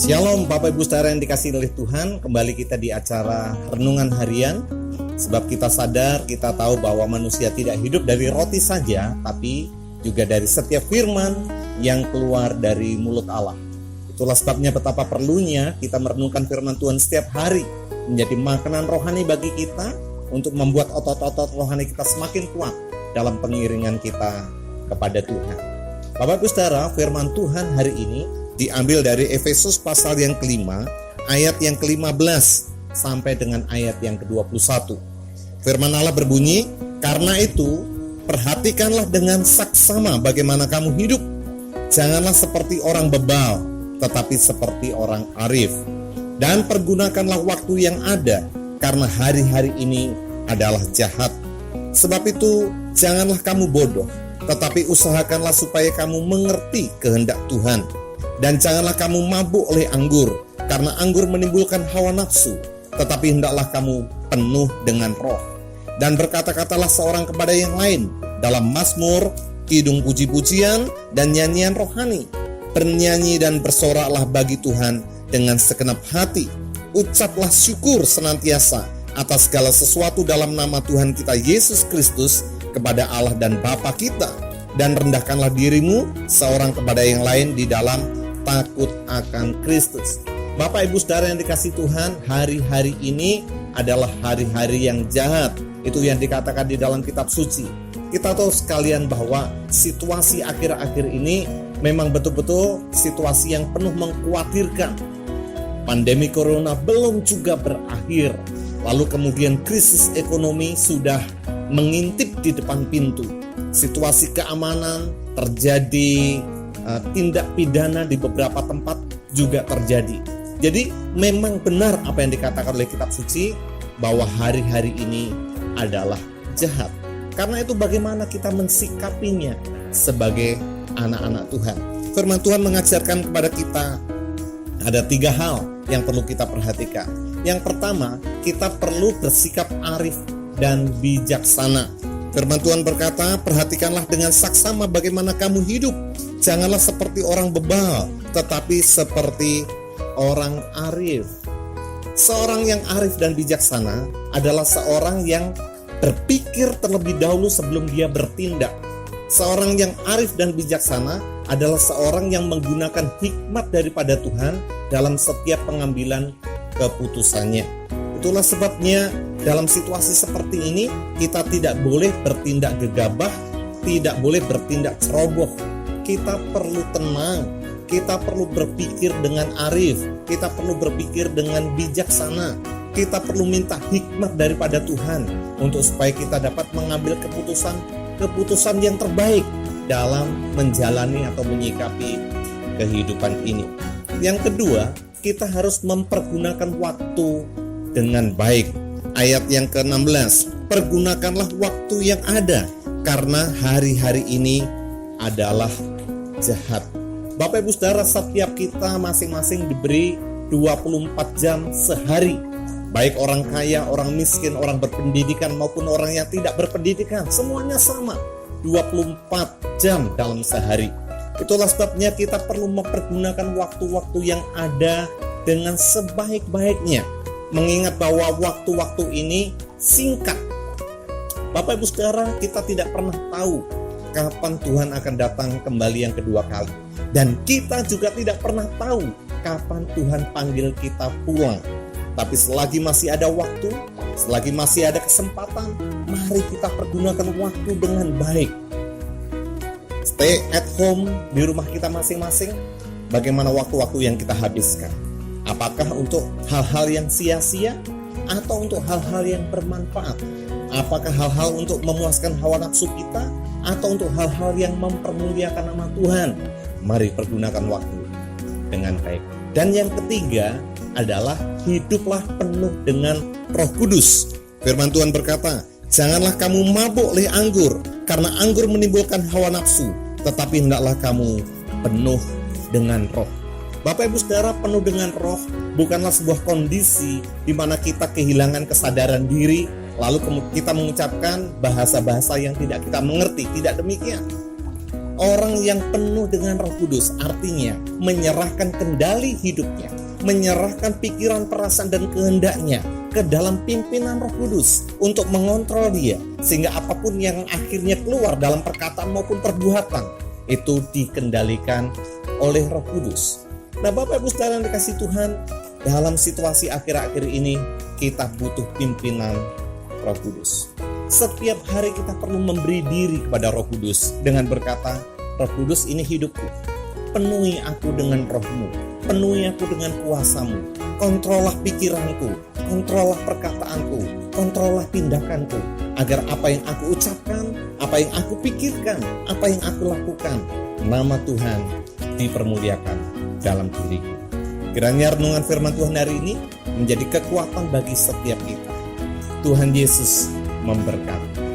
Shalom Bapak Ibu Saudara yang dikasihi oleh Tuhan. Kembali kita di acara Renungan Harian. Sebab kita sadar, kita tahu bahwa manusia tidak hidup dari roti saja, tapi juga dari setiap firman yang keluar dari mulut Allah. Itulah sebabnya betapa perlunya kita merenungkan firman Tuhan setiap hari, menjadi makanan rohani bagi kita, untuk membuat otot-otot rohani kita semakin kuat dalam pengiringan kita kepada Tuhan. Bapak Ibu Saudara, firman Tuhan hari ini diambil dari Efesus pasal yang kelima, ayat yang ke-15 sampai dengan ayat yang ke-21. Firman Allah berbunyi, "Karena itu, perhatikanlah dengan saksama bagaimana kamu hidup. Janganlah seperti orang bebal, tetapi seperti orang arif. Dan pergunakanlah waktu yang ada, karena hari-hari ini adalah jahat. Sebab itu, janganlah kamu bodoh, tetapi usahakanlah supaya kamu mengerti kehendak Tuhan. Dan janganlah kamu mabuk oleh anggur, karena anggur menimbulkan hawa nafsu, tetapi hendaklah kamu penuh dengan roh. Dan berkata-katalah seorang kepada yang lain dalam mazmur, kidung puji-pujian, dan nyanyian rohani. Bernyanyi dan bersoraklah bagi Tuhan dengan segenap hati. Ucaplah syukur senantiasa atas segala sesuatu dalam nama Tuhan kita Yesus Kristus kepada Allah dan Bapa kita. Dan rendahkanlah dirimu seorang kepada yang lain di dalam takut akan Kristus." Bapak Ibu Saudara yang dikasihi Tuhan, hari-hari ini adalah hari-hari yang jahat. Itu yang dikatakan di dalam kitab suci. Kita tahu sekalian bahwa situasi akhir-akhir ini memang betul-betul situasi yang penuh mengkhawatirkan. Pandemi corona belum juga berakhir. Lalu kemudian krisis ekonomi sudah mengintip di depan pintu. Situasi keamanan terjadi, tindak pidana di beberapa tempat juga terjadi. Jadi memang benar apa yang dikatakan oleh kitab suci, bahwa hari-hari ini adalah jahat. Karena itu bagaimana kita mensikapinya sebagai anak-anak Tuhan. Firman Tuhan mengajarkan kepada kita ada 3 hal yang perlu kita perhatikan. Yang pertama, kita perlu bersikap arif dan bijaksana. Firman Tuhan berkata, "Perhatikanlah dengan saksama bagaimana kamu hidup. Janganlah seperti orang bebal, tetapi seperti orang arif." Seorang yang arif dan bijaksana adalah seorang yang berpikir terlebih dahulu sebelum dia bertindak. Seorang yang arif dan bijaksana adalah seorang yang menggunakan hikmat daripada Tuhan dalam setiap pengambilan keputusannya. Itulah sebabnya dalam situasi seperti ini kita tidak boleh bertindak gegabah, tidak boleh bertindak ceroboh. Kita perlu tenang, kita perlu berpikir dengan arif, kita perlu berpikir dengan bijaksana. Kita perlu minta hikmat daripada Tuhan untuk supaya kita dapat mengambil keputusan yang terbaik dalam menjalani atau menyikapi kehidupan ini. Yang kedua, kita harus mempergunakan waktu dengan baik. Ayat yang ke-16, "Pergunakanlah waktu yang ada, karena hari-hari ini adalah jahat." Bapak Ibu Saudara, setiap kita masing-masing diberi 24 jam sehari. Baik orang kaya, orang miskin, orang berpendidikan maupun orang yang tidak berpendidikan, semuanya sama, 24 jam dalam sehari. Itulah sebabnya kita perlu mempergunakan waktu-waktu yang ada dengan sebaik-baiknya, mengingat bahwa waktu-waktu ini singkat. Bapak Ibu Saudara, kita tidak pernah tahu kapan Tuhan akan datang kembali yang kedua kali. Dan kita juga tidak pernah tahu kapan Tuhan panggil kita pulang. Tapi selagi masih ada waktu, selagi masih ada kesempatan, mari kita pergunakan waktu dengan baik. Stay at home di rumah kita masing-masing. Bagaimana waktu-waktu yang kita habiskan? Apakah untuk hal-hal yang sia-sia atau untuk hal-hal yang bermanfaat? Apakah hal-hal untuk memuaskan hawa nafsu kita atau untuk hal-hal yang mempermuliakan nama Tuhan? Mari pergunakan waktu dengan baik. Dan yang ketiga adalah hiduplah penuh dengan Roh Kudus. Firman Tuhan berkata, "Janganlah kamu mabuk oleh anggur, karena anggur menimbulkan hawa nafsu, tetapi hendaklah kamu penuh dengan roh." Bapak Ibu Saudara, penuh dengan roh bukanlah sebuah kondisi di mana kita kehilangan kesadaran diri, lalu kita mengucapkan bahasa-bahasa yang tidak kita mengerti. Tidak demikian. Orang yang penuh dengan Roh Kudus artinya menyerahkan kendali hidupnya, menyerahkan pikiran, perasaan, dan kehendaknya ke dalam pimpinan Roh Kudus untuk mengontrol dia, sehingga apapun yang akhirnya keluar dalam perkataan maupun perbuatan itu dikendalikan oleh Roh Kudus. Nah, Bapak Ibu sekalian dikasih Tuhan, dalam situasi akhir-akhir ini kita butuh pimpinan Roh Kudus. Setiap hari kita perlu memberi diri kepada Roh Kudus dengan berkata, Roh Kudus, ini hidupku, penuhi aku dengan roh-Mu, penuhi aku dengan kuasa-Mu, kontrollah pikiranku, kontrollah perkataanku, kontrollah tindakanku, agar apa yang aku ucapkan, apa yang aku pikirkan, apa yang aku lakukan, nama Tuhan dipermuliakan dalam diriku. Kiranya renungan firman Tuhan hari ini menjadi kekuatan bagi setiap kita. Tuhan Yesus memberkati.